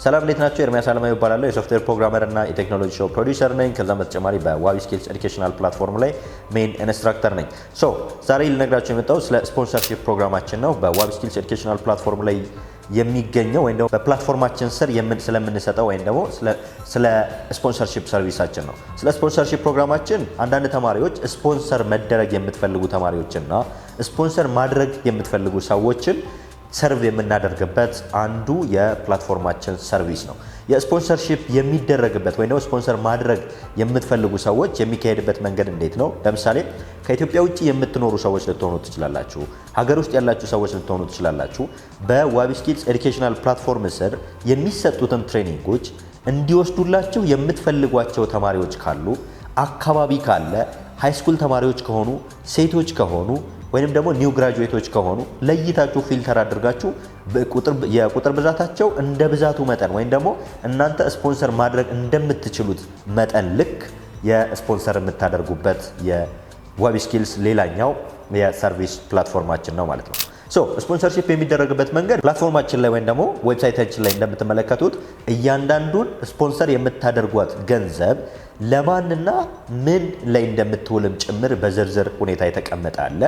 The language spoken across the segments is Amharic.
ሰላም እንዴት ናችሁ? ኤርሚያስ አለማየሁ እባላለሁ። የሶፍትዌር ፕሮግራመር እና የቴክኖሎጂ ሾው ፕሮዲዩሰር ነኝ። ከዛም በተጨማሪ በዋቢ ስኪልስ ኤዱኬሽናል ፕላትፎርም ላይ ሜን ኢንስትራክተር ነኝ። ዛሬ ልነግራችሁ የመጣው ስለ ስፖንሰርሺፕ ፕሮግራማችን ነው። በዋቢ ስኪልስ ኤዱኬሽናል ፕላትፎርም ላይ የሚገኘው ወይም ደግሞ በፕላትፎርማችን ስር ስለምንሰጠው ወይም ደግሞ ስለ ስፖንሰርሺፕ ሰርቪሳችን ነው። ስለ ስፖንሰርሺፕ ፕሮግራማችን አንዳንድ ተማሪዎች ስፖንሰር መደረግ የምትፈልጉ ተማሪዎችና ስፖንሰር ማድረግ የምትፈልጉ ሰዎችን ሰርቭ የምናደርግበት አንዱ የፕላትፎርማችን ሰርቪስ ነው። የስፖንሰርሺፕ የሚደረግበት ወይም ስፖንሰር ማድረግ የምትፈልጉ ሰዎች የሚካሄድበት መንገድ እንዴት ነው? ለምሳሌ ከኢትዮጵያ ውጭ የምትኖሩ ሰዎች ልትሆኑ ትችላላችሁ። ሀገር ውስጥ ያላችሁ ሰዎች ልትሆኑ ትችላላችሁ። በዋቢ ስኪልስ ኤዱኬሽናል ፕላትፎርም ስር የሚሰጡትን ትሬኒንጎች እንዲወስዱላችሁ የምትፈልጓቸው ተማሪዎች ካሉ፣ አካባቢ ካለ፣ ሃይስኩል ተማሪዎች ከሆኑ፣ ሴቶች ከሆኑ ወይንም ደግሞ ኒው ግራጁዌቶች ከሆኑ ለይታችሁ ፊልተር አድርጋችሁ የቁጥር ብዛታቸው እንደ ብዛቱ መጠን ወይም ደግሞ እናንተ ስፖንሰር ማድረግ እንደምትችሉት መጠን ልክ የስፖንሰር የምታደርጉበት የዋቢ ስኪልስ ሌላኛው የሰርቪስ ፕላትፎርማችን ነው ማለት ነው። ስፖንሰርሺፕ የሚደረግበት መንገድ ፕላትፎርማችን ላይ ወይም ደግሞ ዌብሳይታችን ላይ እንደምትመለከቱት እያንዳንዱን ስፖንሰር የምታደርጓት ገንዘብ ለማንና ምን ላይ እንደምትውልም ጭምር በዝርዝር ሁኔታ የተቀመጠ አለ።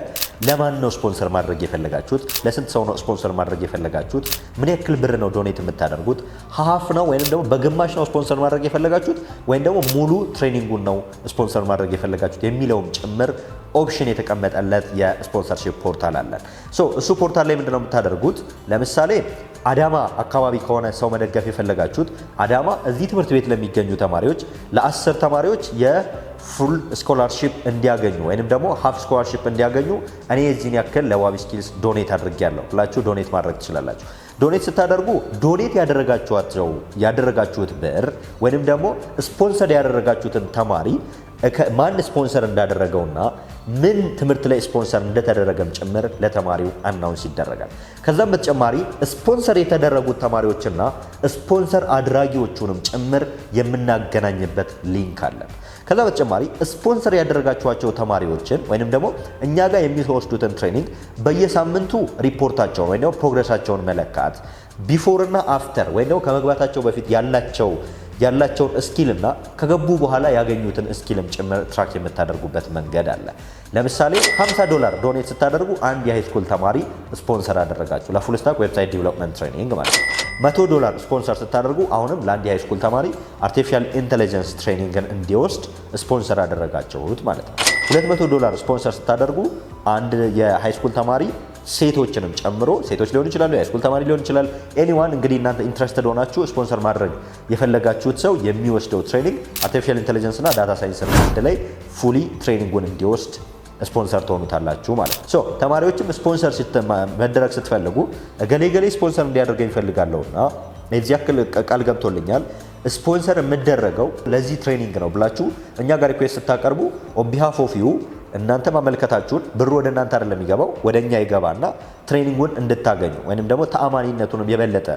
ለማን ነው ስፖንሰር ማድረግ የፈለጋችሁት? ለስንት ሰው ነው ስፖንሰር ማድረግ የፈለጋችሁት? ምን ያክል ብር ነው ዶኔት የምታደርጉት? ሀፍ ነው ወይም ደግሞ በግማሽ ነው ስፖንሰር ማድረግ የፈለጋችሁት ወይም ደግሞ ሙሉ ትሬኒንጉን ነው ስፖንሰር ማድረግ የፈለጋችሁት የሚለውም ጭምር ኦፕሽን የተቀመጠለት የስፖንሰርሺፕ ፖርታል አለን። እሱ ፖርታል ላይ ምንድነው የምታደርጉት? ለምሳሌ አዳማ አካባቢ ከሆነ ሰው መደገፍ የፈለጋችሁት አዳማ እዚህ ትምህርት ቤት ለሚገኙ ተማሪዎች ለ10 ተማሪዎች የፉል ስኮላርሺፕ እንዲያገኙ ወይንም ደግሞ ሃፍ ስኮላርሺፕ እንዲያገኙ እኔ የዚህን ያክል ለዋቢ ስኪልስ ዶኔት አድርጌያለሁ ብላችሁ ዶኔት ማድረግ ትችላላችሁ። ዶኔት ስታደርጉ ዶኔት ያደረጋችሁት ብር ወይንም ደግሞ ስፖንሰር ያደረጋችሁትን ተማሪ ማን ስፖንሰር እንዳደረገውና ምን ትምህርት ላይ ስፖንሰር እንደተደረገም ጭምር ለተማሪው አናውንስ ይደረጋል። ከዛም በተጨማሪ ስፖንሰር የተደረጉት ተማሪዎችና ስፖንሰር አድራጊዎቹንም ጭምር የምናገናኝበት ሊንክ አለን። ከዛ በተጨማሪ ስፖንሰር ያደረጋችኋቸው ተማሪዎችን ወይንም ደግሞ እኛ ጋር የሚወስዱትን ትሬኒንግ በየሳምንቱ ሪፖርታቸውን ወይም ደግሞ ፕሮግረሳቸውን መለካት፣ ቢፎር እና አፍተር ወይም ደግሞ ከመግባታቸው በፊት ያላቸውን ስኪል እና ከገቡ በኋላ ያገኙትን ስኪልም ጭምር ትራክ የምታደርጉበት መንገድ አለ። ለምሳሌ $50 ዶኔት ስታደርጉ አንድ የሃይስኩል ተማሪ ስፖንሰር አደረጋችሁ ለፉል ስታክ ዌብሳይት ዲቨሎፕመንት ትሬኒንግ ማለት ነው። $100 ስፖንሰር ስታደርጉ አሁንም ለአንድ የሃይስኩል ተማሪ አርቲፊሻል ኢንተለጀንስ ትሬኒንግን እንዲወስድ ስፖንሰር አደረጋችሁት ማለት ነው። $200 ስፖንሰር ስታደርጉ አንድ የሃይስኩል ተማሪ ሴቶችንም ጨምሮ ሴቶች ሊሆን ይችላሉ፣ የሃይስኩል ተማሪ ሊሆን ይችላል። ኤኒዋን እንግዲህ እናንተ ኢንትረስትድ ሆናችሁ ስፖንሰር ማድረግ የፈለጋችሁት ሰው የሚወስደው ትሬኒንግ አርቲፊሻል ኢንተለጀንስ እና ዳታ ሳይንስ አንድ ላይ ፉሊ ትሬኒንጉን እንዲወስድ ስፖንሰር ትሆኑታላችሁ ማለት ነው። ተማሪዎችም ስፖንሰር መደረግ ስትፈልጉ ገሌ ስፖንሰር እንዲያደርገኝ እፈልጋለሁና እዚህ ያክል ቃል ገብቶልኛል ስፖንሰር የምደረገው ለዚህ ትሬኒንግ ነው ብላችሁ እኛ ጋር ሪኩዌስት ስታቀርቡ ኦን ቢሃፍ ኦፍ ዩ እናንተ ማመልከታችሁን ብሩ ወደ እናንተ አይደለም የሚገባው ወደ እኛ ይገባና ትሬኒንጉን እንድታገኙ ወይንም ደግሞ ተአማኒነቱንም የበለጠ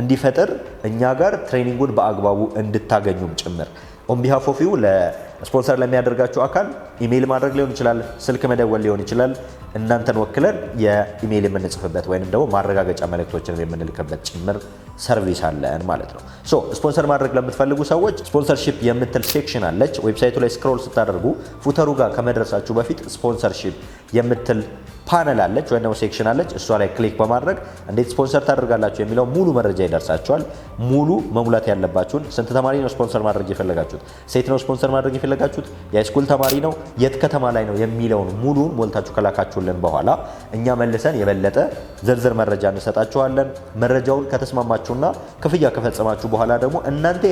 እንዲፈጥር እኛ ጋር ትሬኒንጉን በአግባቡ እንድታገኙም ጭምር ኦን ቢሃፍ ኦፍ ዩ ለስፖንሰር ለሚያደርጋችሁ አካል ኢሜይል ማድረግ ሊሆን ይችላል፣ ስልክ መደወል ሊሆን ይችላል። እናንተን ወክለን የኢሜይል የምንጽፍበት ወይንም ደግሞ ማረጋገጫ መልእክቶችን የምንልክበት ጭምር ሰርቪስ አለን ማለት ነው። ስፖንሰር ማድረግ ለምትፈልጉ ሰዎች ስፖንሰርሺፕ የምትል ሴክሽን አለች። ዌብሳይቱ ላይ ስክሮል ስታደርጉ ፉተሩ ጋር ከመድረሳችሁ በፊት ስፖንሰርሺፕ የምትል ፓነል አለች ወይም ደግሞ ሴክሽን አለች። እሷ ላይ ክሊክ በማድረግ እንዴት ስፖንሰር ታደርጋላችሁ የሚለው ሙሉ መረጃ ይደርሳችኋል። ሙሉ መሙላት ያለባችሁን ስንት ተማሪ ነው ስፖንሰር ማድረግ የፈለጋችሁት፣ ሴት ነው ስፖንሰር ማድረግ የፈለጋችሁት፣ የሃይስኩል ተማሪ ነው፣ የት ከተማ ላይ ነው የሚለውን ሙሉን ሞልታችሁ ከላካችሁልን በኋላ እኛ መልሰን የበለጠ ዝርዝር መረጃ እንሰጣችኋለን። መረጃውን ከተስማማችሁና ክፍያ ከፈጸማችሁ በኋላ ደግሞ እናንተ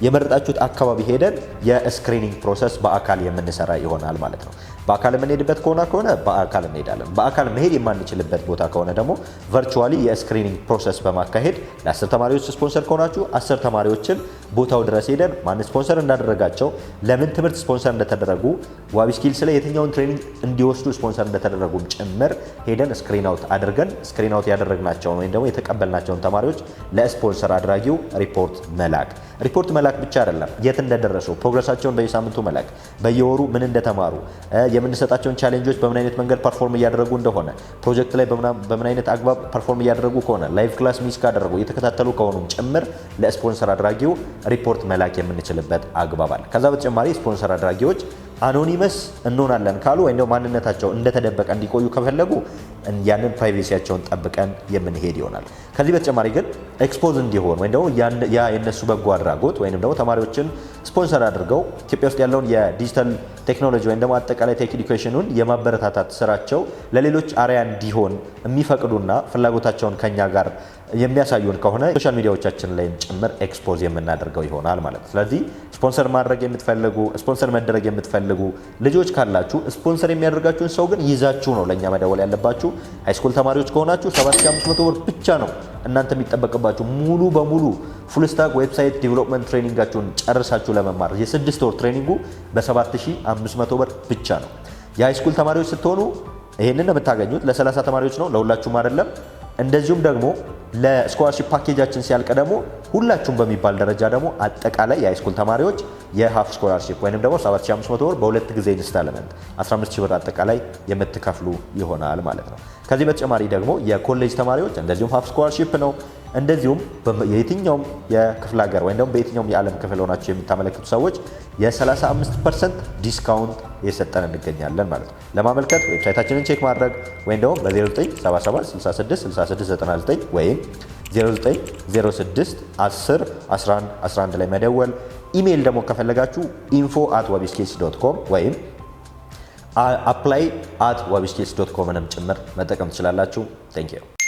የመረጣችሁት አካባቢ ሄደን የስክሪኒንግ ፕሮሰስ በአካል የምንሰራ ይሆናል ማለት ነው። በአካል የምንሄድበት ከሆነ በአካል እንሄዳለን። በአካል መሄድ የማንችልበት ቦታ ከሆነ ደግሞ ቨርቹዋሊ የስክሪኒንግ ፕሮሰስ በማካሄድ ለ10 ተማሪዎች ስፖንሰር ከሆናችሁ 10 ተማሪዎችን ቦታው ድረስ ሄደን ማን ስፖንሰር እንዳደረጋቸው፣ ለምን ትምህርት ስፖንሰር እንደተደረጉ፣ ዋቢ ስኪልስ ላይ የትኛውን ትሬኒንግ እንዲወስዱ ስፖንሰር እንደተደረጉም ጭምር ሄደን ስክሪን አውት ያደረግናቸውን ወይም ደግሞ የተቀበልናቸውን ተማሪዎች ለስፖንሰር አድራጊው ሪፖርት መላክ። ሪፖርት መላክ ብቻ አይደለም፣ የት እንደደረሱ ፕሮግረሳቸውን በየሳምንቱ መላክ፣ በየወሩ ምን እንደተማሩ፣ የምንሰጣቸውን ቻሌንጆች በምን አይነት መንገድ ፐርፎርም እያደረጉ እንደሆነ፣ ፕሮጀክት ላይ በምን አይነት አግባብ ፐርፎርም እያደረጉ ከሆነ፣ ላይቭ ክላስ ሚስ ካደረጉ እየተከታተሉ ከሆኑም ጭምር ለስፖንሰር አድራጊው ሪፖርት መላክ የምንችልበት አግባብ አለ። ከዛ በተጨማሪ ስፖንሰር አድራጊዎች አኖኒመስ እንሆናለን ካሉ ወይም ደግሞ ማንነታቸው እንደተደበቀ እንዲቆዩ ከፈለጉ ያንን ፕራይቬሲያቸውን ጠብቀን የምንሄድ ይሆናል። ከዚህ በተጨማሪ ግን ኤክስፖዝ እንዲሆን ወይም ደግሞ ያ የነሱ በጎ አድራጎት ወይም ደግሞ ተማሪዎችን ስፖንሰር አድርገው ኢትዮጵያ ውስጥ ያለውን የዲጂታል ቴክኖሎጂ ወይም ደግሞ አጠቃላይ ቴክ ኤዱኬሽኑን የማበረታታት ስራቸው ለሌሎች አርአያ እንዲሆን የሚፈቅዱና ፍላጎታቸውን ከኛ ጋር የሚያሳዩን ከሆነ ሶሻል ሚዲያዎቻችን ላይም ጭምር ኤክስፖዝ የምናደርገው ይሆናል ማለት ነው። ስለዚህ ስፖንሰር ማድረግ የምትፈልጉ ስፖንሰር መደረግ የምትፈልጉ ልጆች ካላችሁ ስፖንሰር የሚያደርጋችሁን ሰው ግን ይዛችሁ ነው ለኛ መደወል ያለባችሁ። ሃይስኩል ተማሪዎች ከሆናችሁ 7500 ብር ብቻ ነው እናንተ የሚጠበቅባችሁ። ሙሉ በሙሉ ፉል ስታክ ዌብሳይት ዲቨሎፕመንት ትሬኒንጋችሁን ጨርሳችሁ ለመማር የ6 ወር ትሬኒንጉ በ7500 ብር ብቻ ነው። የሃይስኩል ተማሪዎች ስትሆኑ ይሄንን የምታገኙት ለ30 ተማሪዎች ነው፣ ለሁላችሁም አይደለም። እንደዚሁም ደግሞ ለስኮላርሺፕ ፓኬጃችን ሲያልቅ ደግሞ ሁላችሁም በሚባል ደረጃ ደግሞ አጠቃላይ የሃይስኩል ተማሪዎች የሃፍ ስኮላርሺፕ ወይንም ደግሞ 7500 ብር በሁለት ጊዜ ኢንስታልመንት 15000 ብር አጠቃላይ የምትከፍሉ ይሆናል ማለት ነው። ከዚህ በተጨማሪ ደግሞ የኮሌጅ ተማሪዎች እንደዚሁም ሃፍ ስኮላርሺፕ ነው። እንደዚሁም የየትኛውም የክፍለ ሀገር ወይም ደግሞ በየትኛውም የዓለም ክፍል ሆናችሁ የምታመለክቱ ሰዎች የ35% ዲስካውንት እየሰጠን እንገኛለን ማለት ነው። ለማመልከት ዌብሳይታችንን ቼክ ማድረግ ወይም ደግሞ በ0977 66 66 99 ወይም 0906 10 11 11 ላይ መደወል። ኢሜይል ደግሞ ከፈለጋችሁ info@wabiskills.com ወይም apply@wabiskills.com ጭምር መጠቀም ትችላላችሁ። ቴንክ ዩ